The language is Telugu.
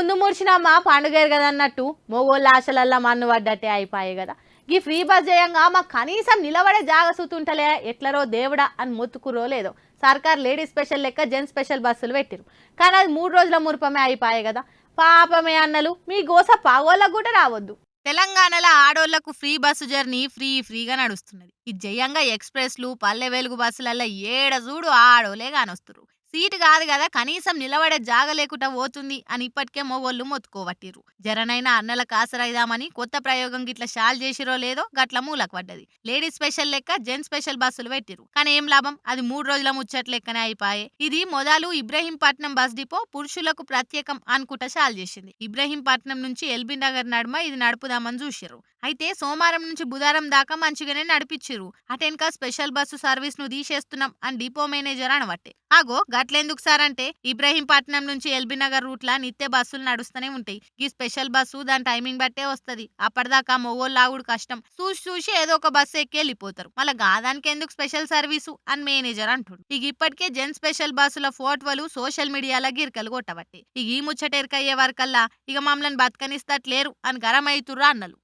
ముందు ముడిచినమ్మా పండుగేరు కదా అన్నట్టు మొగోళ్ళ ఆశలల్లా మన్ను పడ్డట్టే అయిపోయాయి కదా. ఈ ఫ్రీ బస్ చేయంగా మాకు కనీసం నిలబడే జాగ సూతుంటలే ఎట్లరో దేవుడా అని మొత్తుకురో లేదో సర్కార్ లేడీస్ స్పెషల్ లెక్క జెంట్స్ స్పెషల్ బస్సులు పెట్టిరు. కానీ అది 3 రోజుల మురిపమే అయిపోయాయి కదా. పాపమే అన్నలు మీ గోస పాగోళ్ళకు కూడా రావద్దు. తెలంగాణలో ఆడోళ్లకు ఫ్రీ బస్సు జర్నీ ఫ్రీగా నడుస్తున్నది. ఇది జయంగా ఎక్స్ప్రెస్లు పల్లె వెలుగు బస్సులల్లో ఏడ చూడు ఆడోలే కానొస్తురు. సీటు కాదు కదా కనీసం నిలబడే జాగ లేకుండా పోతుంది అని ఇప్పటికే మొగోళ్ళు మొత్తుకోవట్టిరు. జరనైనా అన్నల కాసరైదామని కొత్త ప్రయోగం గిట్ల షాల్ చేసిరో లేదో గట్ల మూలకు పడ్డది. లేడీస్ స్పెషల్ లెక్క జెంట్స్ స్పెషల్ బస్సులు పెట్టిరు. కానీ ఏం లాభం, అది 3 రోజుల ముచ్చట లెక్కనే అయిపోయే. ఇది మొదలు ఇబ్రహీంపట్నం బస్ డిపో పురుషులకు ప్రత్యేకం అనుకుంటా షాల్ చేసింది. ఇబ్రహీంపట్నం నుంచి ఎల్బీ నగర్ నడుమ ఇది నడుపుదామని చూసిరు. అయితే సోమవారం నుంచి బుధవారం దాకా మంచిగానే నడిపించిరు. అటెన్కా స్పెషల్ బస్సు సర్వీస్ ను తీసేస్తున్నాం అని డిపో మేనేజర్ అనబట్టే. ఆగో గట్లెందుకు సార్ అంటే ఇబ్రహీంపట్నం నుంచి ఎల్బీ నగర్ రూట్ లా నిత్య బస్సులు నడుస్తూనే ఉంటాయి. ఈ స్పెషల్ బస్సు దాని టైమింగ్ బట్టే వస్తది. అప్పటిదాకా మొగోళ్ళాగుడు కష్టం. చూసి ఏదో ఒక బస్సు ఎక్కి వెళ్ళిపోతారు. మళ్ళీ గాదానికి ఎందుకు స్పెషల్ సర్వీసు అని మేనేజర్ అంటుండు. ఇక ఇప్పటికే జెన్ స్పెషల్ బస్సుల ఫోటోలు సోషల్ మీడియాలో గిరికలు కొట్టబట్టి ఇక ఈ ముచ్చటెరకయ్యే వరకల్లా ఇక మమ్మల్ని బతకనిస్తట్లేరు అని గరమైతుర్రా అన్నలు.